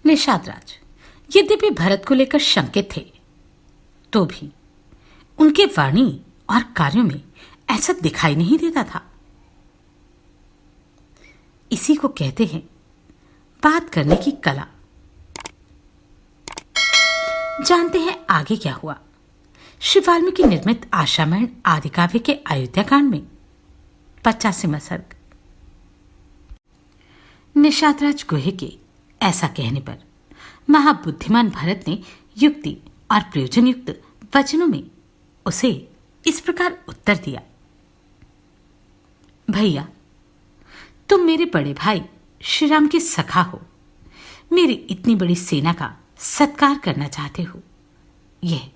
निषादराज यद्यपि भरत को लेकर शंकित थे, तो भी उनके वाणी और कार्यों में ऐसा दिखाई नहीं देता था। इसी को कहते हैं बात करने की कला। जानते हैं आगे क्या हुआ। श्री वाल्मीकि निर्मित आशामरण आदि काव्य के अयोध्या कांड में 85वां सर्ग। निषादराज गुहे के ऐसा कहने पर महाबुद्धिमान भरत ने युक्ति और प्रयोजन युक्त वचनों में उसे इस प्रकार उत्तर दिया। भैया, तुम मेरे बड़े भाई श्री राम के सखा हो, मेरी इतनी बड़ी सेना का सत्कार करना चाहते हो। यह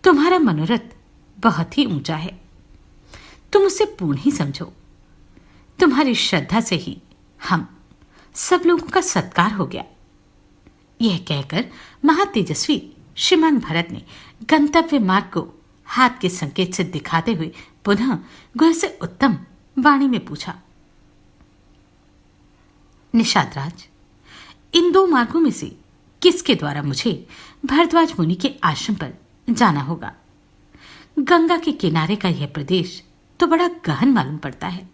तुम्हारा मनोरथ बहुत ही ऊंचा है, तुम उसे पूर्ण ही समझो। तुम्हारी श्रद्धा से ही हम सब लोगों का सत्कार हो गया। यह कहकर महातेजस्वी श्रीमान भरत ने गंतव्य मार्ग को हाथ के संकेत से दिखाते हुए पुनः गुह से उत्तम वाणी में पूछा। निषादराज, इन दो मार्गों में से किसके द्वारा मुझे भरद्वाज मुनि के आश्रम पर जाना होगा? गंगा के किनारे का यह प्रदेश तो बड़ा गहन मालूम पड़ता है,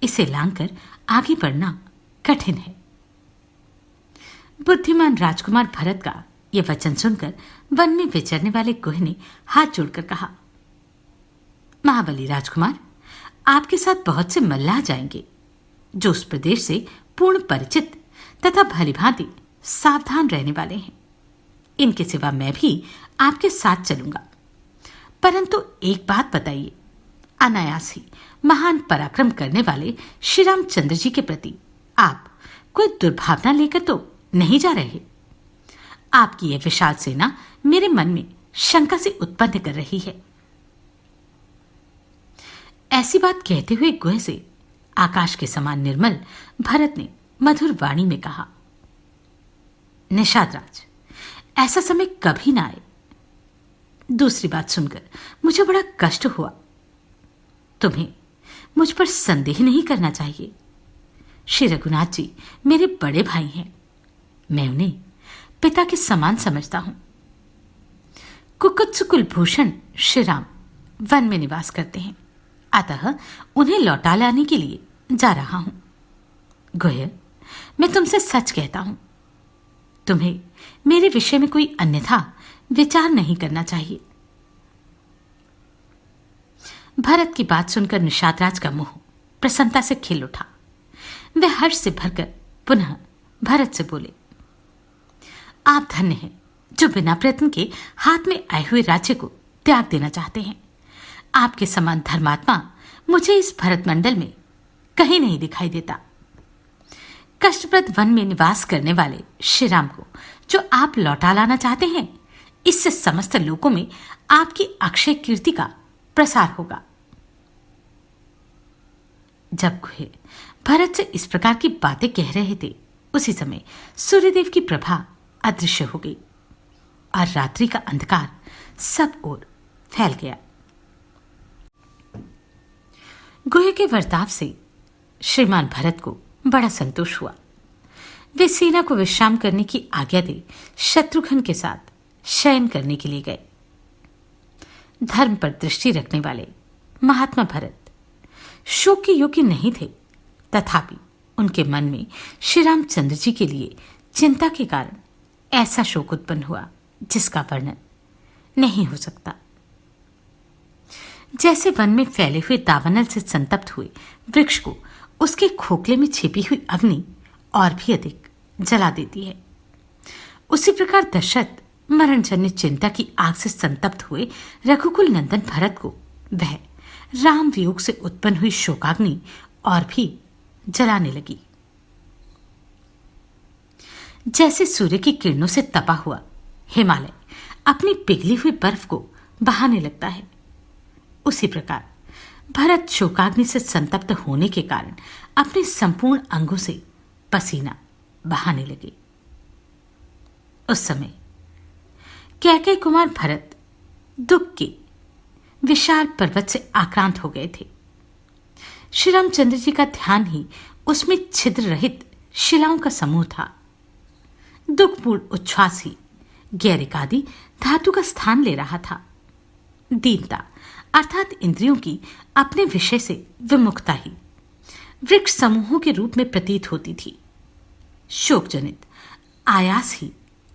इसे लांघकर आगे बढ़ना कठिन है। बुद्धिमान राजकुमार भरत का यह वचन सुनकर वन में विचरने वाले गुह ने हाथ जोड़कर कहा, महाबली राजकुमार, आपके साथ बहुत से मल्लाह जाएंगे जो उस प्रदेश से पूर्ण परिचित तथा भलीभांति सावधान रहने वाले हैं। इनके सिवा मैं भी आपके साथ चलूंगा, परंतु एक बात बताइए, अनायास ही महान पराक्रम करने वाले श्री रामचंद्र जी के प्रति आप कोई दुर्भावना लेकर तो नहीं जा रहे? आपकी यह विशाल सेना मेरे मन में शंका से उत्पन्न कर रही है। ऐसी बात कहते हुए गुह से आकाश के समान निर्मल भरत ने मधुर वाणी में कहा, निषादराज, ऐसा समय कभी ना आए। दूसरी बात सुनकर मुझे बड़ा कष्ट हुआ। तुम्हें मुझ पर संदेह नहीं करना चाहिए। श्री रघुनाथ जी मेरे बड़े भाई हैं, मैं उन्हें पिता के समान समझता हूं। कुकुत्स कुलभूषण श्री राम वन में निवास करते हैं, अतः उन्हें लौटा लाने के लिए जा रहा हूं। गुह, मैं तुमसे सच कहता हूं, तुम्हें मेरे विषय में कोई अन्यथा विचार नहीं करना चाहिए। भरत की बात सुनकर निषादराज का मुंह प्रसन्नता से खिल उठा। वह हर्ष से भरकर पुनः भरत से बोले, आप धन्य हैं जो बिना प्रयत्न के हाथ में आए हुए राज्य को त्याग देना चाहते हैं। आपके समान धर्मात्मा मुझे इस भरतमंडल में कहीं नहीं दिखाई देता। कष्टप्रद वन में निवास करने वाले श्री राम को जो आप लौटा लाना चाहते हैं, इससे समस्त लोकों में आपकी अक्षय कीर्ति का प्रसार होगा। जब गुहे भरत से इस प्रकार की बातें कह रहे थे, उसी समय सूर्यदेव की प्रभा अदृश्य हो गई और रात्रि का अंधकार सब ओर फैल गया। गुहे के वर्ताव से श्रीमान भरत को बड़ा संतोष हुआ। वे सेना को विश्राम करने की आज्ञा दे शत्रुघ्न के साथ शयन करने के लिए गए। धर्म पर दृष्टि रखने वाले महात्मा भरत शोक के योग्य नहीं थे, तथापि उनके मन में श्री रामचंद्र जी के लिए चिंता के कारण ऐसा शोक उत्पन्न हुआ जिसका वर्णन नहीं हो सकता। जैसे वन में फैले हुए दावानल से संतप्त हुए वृक्ष को उसके खोखले में छिपी हुई अग्नि और भी अधिक जला देती है, उसी प्रकार दशरथ मरणजन्य चिंता की आग से संतप्त हुए रघुकुल नंदन भरत को वह राम वियोग से उत्पन्न हुई शोकाग्नि और भी जलाने लगी। जैसे सूर्य की किरणों से तपा हुआ हिमालय अपनी पिघली हुई बर्फ को बहाने लगता है, उसी प्रकार भरत शोकाग्नि से संतप्त होने के कारण अपने संपूर्ण अंगों से पसीना बहाने लगे। उस समय कैकेयी कुमार भरत दुख के विशाल पर्वत से आक्रांत हो गए थे। श्री रामचंद्र जी का ध्यान ही उसमें छिद्र रहित शिलाओं का समूह था। दुखपूर्ण उच्छ्वास ही गैरिक आदि धातु का स्थान ले रहा था। दीनता अर्थात इंद्रियों की अपने विषय से विमुखता ही वृक्ष समूहों के रूप में प्रतीत होती थी। शोकजनित आयास ही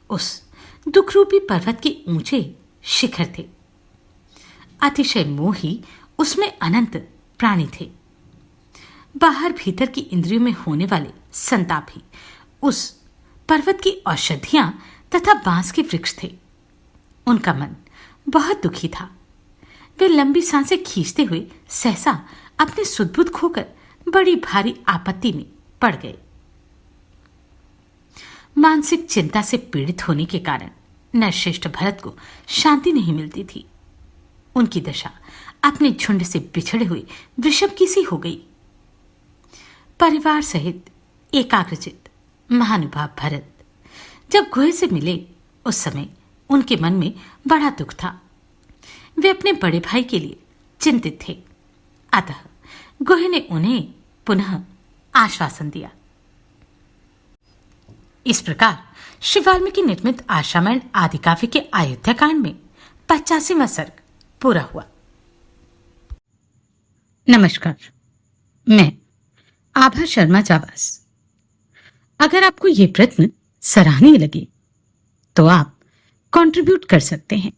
उस दुखरूपी पर्वत के ऊंचे शिखर थे। अतिशय मोह ही उसमें अनंत प्राणी थे। बाहर भीतर की इंद्रियों में होने वाले संताप ही उस पर्वत की औषधियां तथा बांस के वृक्ष थे। उनका मन बहुत दुखी था। वे लंबी सांसें खींचते हुए सहसा अपने सुध-बुध खोकर बड़ी भारी आपत्ति में पड़ गए। मानसिक चिंता से पीड़ित होने के कारण नरश्रेष्ठ भरत को शांति नहीं मिलती थी। उनकी दशा अपने झुंड से बिछड़े हुए वृषभ की सी हो गई। परिवार सहित एकाग्रचित महानुभाव भरत जब गुहे से मिले उस समय उनके मन में बड़ा दुख था। वे अपने बड़े भाई के लिए चिंतित थे। अतः गुहे ने उन्हें पुनः आश्वासन दिया। इस प्रकार श्री वाल्मीकि निर्मित आशामयण आदि काव्य के अयोध्या कांड में 85वां सर्ग पूरा हुआ। नमस्कार, मैं आभा शर्मा जावास। अगर आपको ये प्रश्न सराहनीय लगे तो आप कंट्रीब्यूट कर सकते हैं।